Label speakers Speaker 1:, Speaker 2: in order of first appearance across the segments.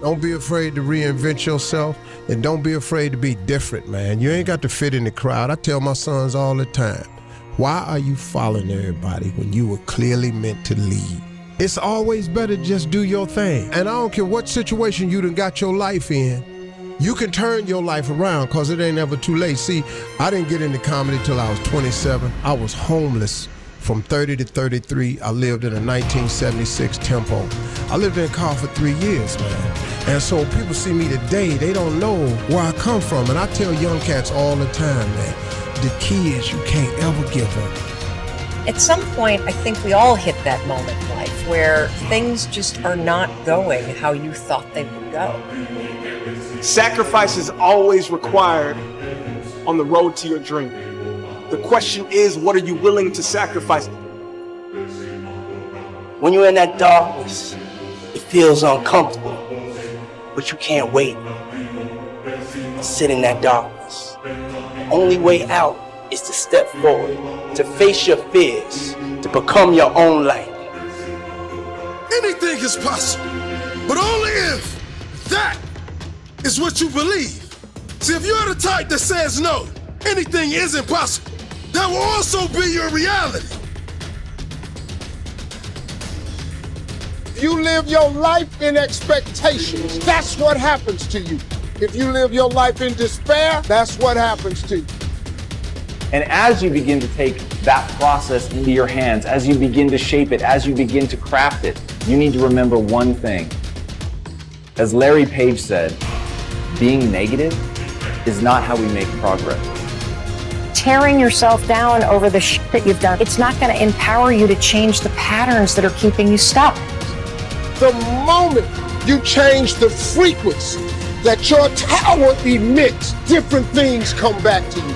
Speaker 1: Don't be afraid to reinvent yourself, and don't be afraid to be different, man. You ain't got to fit in the crowd. I tell my sons all the time, why are you following everybody when you were clearly meant to lead? It's always better to just do your thing. And I don't care what situation you done got your life in, you can turn your life around, because it ain't ever too late. See, I didn't get into comedy till I was 27. I was homeless from 30 to 33. I lived in a 1976 Tempo. I lived in a car for 3 years, man. And so people see me today, they don't know where I come from. And I tell young cats all the time, man, the key is you can't ever give up.
Speaker 2: At some point, I think we all hit that moment in life where things just are not going how you thought they would go.
Speaker 3: Sacrifice is always required on the road to your dream. The question is, what are you willing to sacrifice?
Speaker 4: When you're in that darkness, it feels uncomfortable, but you can't wait. Sit in that darkness. The only way out is to step forward, to face your fears, to become your own light.
Speaker 5: Anything is possible, but only if that is what you believe. See, if you're the type that says no, anything is impossible, that will also be your reality.
Speaker 1: If you live your life in expectations, that's what happens to you. If you live your life in despair, that's what happens to you.
Speaker 6: And as you begin to take that process into your hands, as you begin to shape it, as you begin to craft it, you need to remember one thing. As Larry Page said, being negative is not how we make progress.
Speaker 2: Tearing yourself down over the shit that you've done, it's not going to empower you to change the patterns that are keeping you stuck.
Speaker 1: The moment you change the frequency that your tower emits, different things come back to you.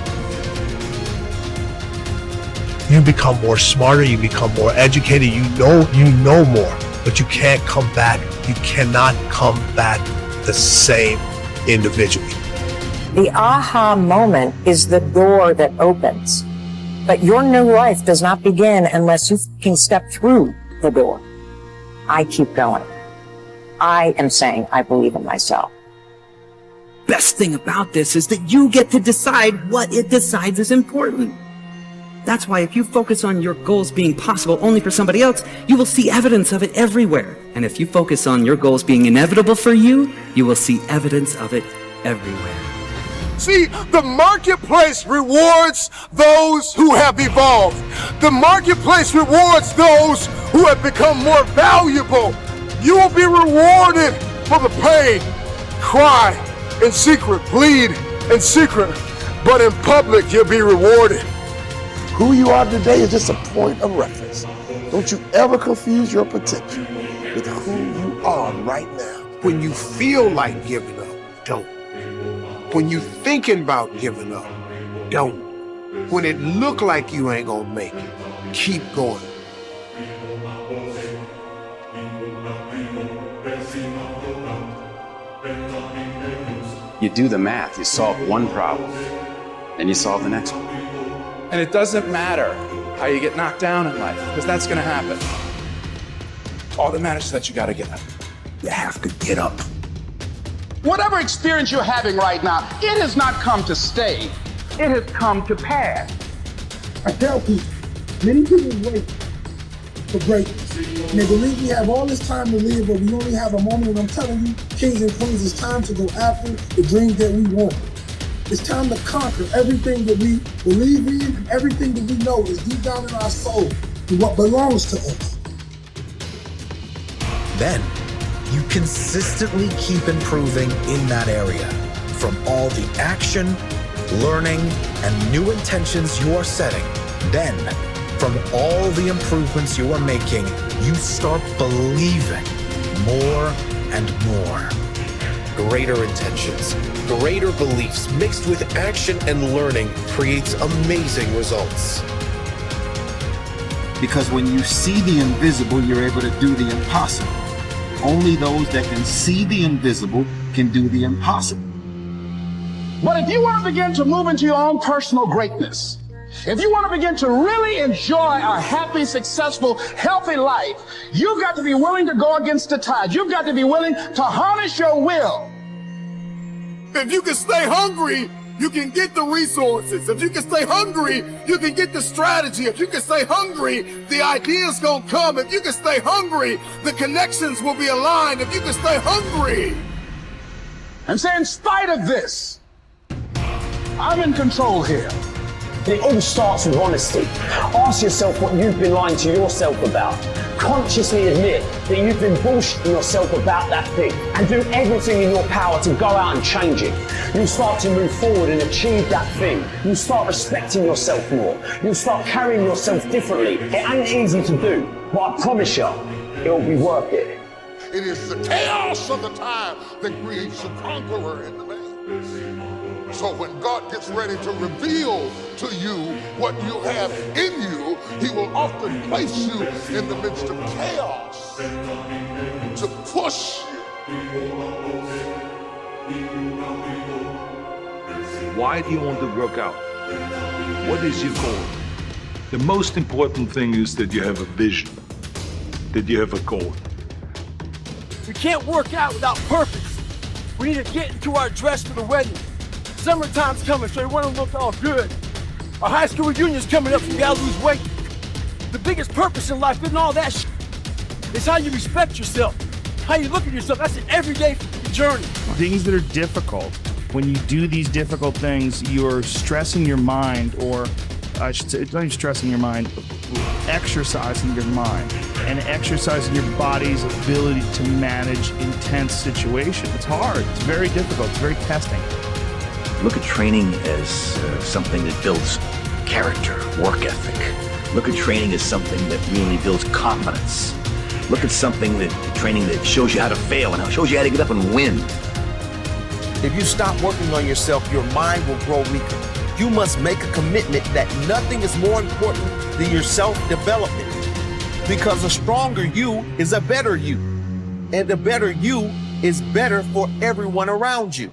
Speaker 7: You become more smarter, you become more educated, you know more, but you can't come back. You cannot come back the same individual.
Speaker 2: The aha moment is the door that opens, but your new life does not begin unless you can step through the door. I keep going. I am saying I believe in myself.
Speaker 8: Best thing about this is that you get to decide what it decides is important. That's why if you focus on your goals being possible only for somebody else, you will see evidence of it everywhere. And if you focus on your goals being inevitable for you, you will see evidence of it everywhere.
Speaker 5: See, the marketplace rewards those who have evolved. The marketplace rewards those who have become more valuable. You will be rewarded for the pain, cry in secret, bleed in secret, but in public you'll be rewarded.
Speaker 9: Who you are today is just a point of reference. Don't you ever confuse your potential with who you are right now.
Speaker 1: When you feel like giving up, don't. When you thinking about giving up, don't. When it look like you ain't gonna make it, keep going.
Speaker 6: You do the math, you solve one problem, and you solve the next one.
Speaker 10: And it doesn't matter how you get knocked down in life, because that's gonna happen. All that matters is that you gotta get up.
Speaker 9: You have to get up.
Speaker 11: Whatever experience you're having right now, it has not come to stay. It has come to pass.
Speaker 12: I tell people, many people wait for greatness. And they believe we have all this time to live, but we only have a moment. And I'm telling you, kings and queens, it's time to go after the dreams that we want. It's time to conquer everything that we believe in, and everything that we know is deep down in our soul, and what belongs to us.
Speaker 13: Then, you consistently keep improving in that area. From all the action, learning, and new intentions you are setting, then, from all the improvements you are making, you start believing more and more.
Speaker 14: Greater intentions, greater beliefs mixed with action and learning creates amazing results.
Speaker 15: Because when you see the invisible, you're able to do the impossible. Only those that can see the invisible can do the impossible.
Speaker 11: But if you want to begin to move into your own personal greatness, If you want to begin to really enjoy a happy, successful, healthy life, you've got to be willing to go against the tide. You've got to be willing to harness your will.
Speaker 5: If you can stay hungry, you can get the resources. If you can stay hungry, you can get the strategy. If you can stay hungry, the ideas gonna come. If you can stay hungry, the connections will be aligned. If you can stay hungry.
Speaker 11: And say, in spite of this, I'm in control here.
Speaker 16: It all starts with honesty. Ask yourself what you've been lying to yourself about. Consciously admit that you've been bullshitting yourself about that thing and do everything in your power to go out and change it. You'll start to move forward and achieve that thing. You'll start respecting yourself more. You'll start carrying yourself differently. It ain't easy to do, but I promise you, it'll be worth it.
Speaker 9: It is the chaos of the time that creates the conqueror in the man. So when God gets ready to reveal to you what you have in you, he will often place you in the midst of chaos to push you.
Speaker 17: Why do you want to work out? What is your goal? The most important thing is that you have a vision, that you have a goal.
Speaker 18: We can't work out without purpose. We need to get into our dress for the wedding. Summertime's coming, so we want to look all good. Our high school reunion's coming up, so we gotta lose weight. The biggest purpose in life isn't all that shit. It's how you respect yourself, how you look at yourself. That's an everyday journey.
Speaker 19: Things that are difficult, when you do these difficult things, you're stressing your mind, or I should say, it's not even stressing your mind, exercising your mind and exercising your body's ability to manage intense situations. It's hard, it's very difficult, it's very testing.
Speaker 20: Look at training as something that builds character, work ethic. Look at training as something that really builds confidence. Look at training that shows you how to fail and shows you how to get up and win.
Speaker 21: If you stop working on yourself, your mind will grow weaker. You must make a commitment that nothing is more important than your self-development. Because a stronger you is a better you. And the better you is better for everyone around you.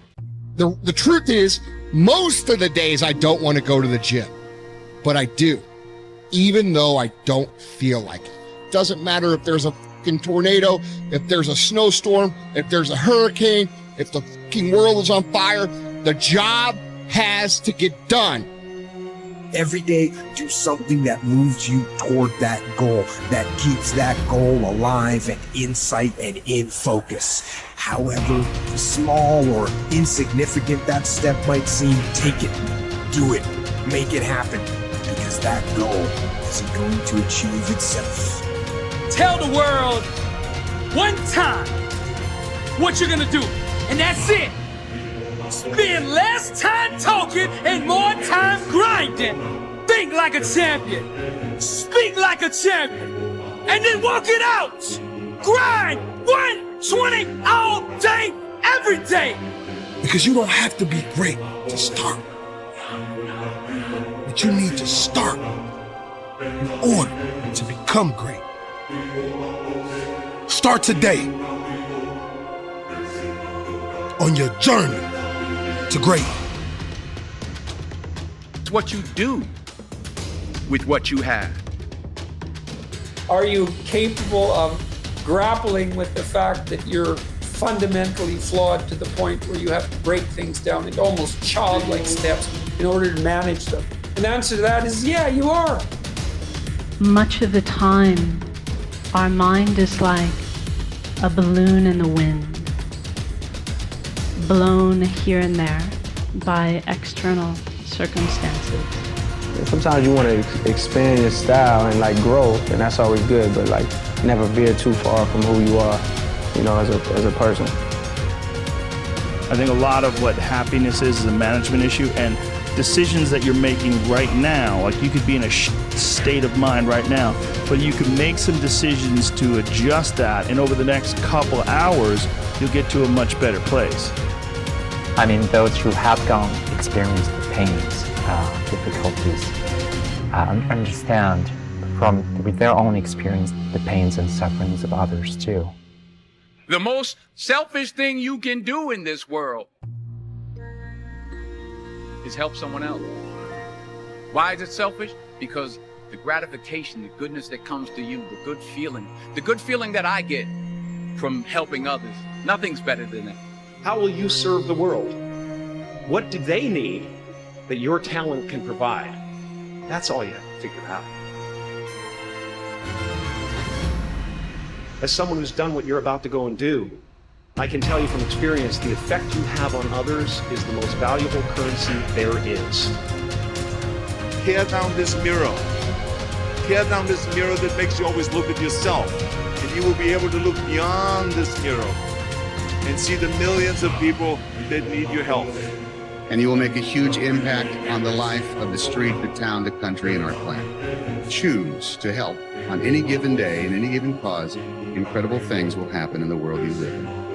Speaker 22: The truth is, most of the days I don't want to go to the gym, but I do, even though I don't feel like it. Doesn't matter if there's a fucking tornado, if there's a snowstorm, if there's a hurricane, if the fucking world is on fire, the job has to get done.
Speaker 23: Every day, do something that moves you toward that goal, that keeps that goal alive and in sight and in focus. However small or insignificant that step might seem, take it, do it, make it happen, because that goal isn't going to achieve itself.
Speaker 18: Tell the world one time what you're gonna do, and that's it. Spend less time talking and more time grinding. Think like a champion. Speak like a champion. And then walk it out. Grind 120 all day, every day.
Speaker 22: Because you don't have to be great to start. But you need to start in order to become great. Start today on your journey to great.
Speaker 11: It's what you do with what you have.
Speaker 24: Are you capable of grappling with the fact that you're fundamentally flawed to the point where you have to break things down into almost childlike steps in order to manage them? And the answer to that is, yeah, you are.
Speaker 25: Much of the time, our mind is like a balloon in the wind, blown here and there by external circumstances.
Speaker 26: Sometimes you want to expand your style and like grow, and that's always good, but like never veer too far from who you are, you know, as a person.
Speaker 19: I think a lot of what happiness is a management issue, and decisions that you're making right now, like you could be in a state of mind right now, but you can make some decisions to adjust that, and over the next couple hours, you'll get to a much better place.
Speaker 27: I mean, those who have experienced the pains, difficulties, understand with their own experience the pains and sufferings of others too.
Speaker 11: The most selfish thing you can do in this world is help someone else.
Speaker 1: Why is it selfish? Because the gratification, the goodness that comes to you, the good feeling that I get from helping others, nothing's better than that.
Speaker 2: How will you serve the world? What do they need that your talent can provide? That's all you have to figure out. As someone who's done what you're about to go and do, I can tell you from experience, the effect you have on others is the most valuable currency there is.
Speaker 3: Tear down this mirror. Tear down this mirror that makes you always look at yourself. And you will be able to look beyond this mirror and see the millions of people that need your help.
Speaker 4: And you will make a huge impact on the life of the street, the town, the country, and our planet. Choose to help on any given day, in any given cause. Incredible things will happen in the world you live in.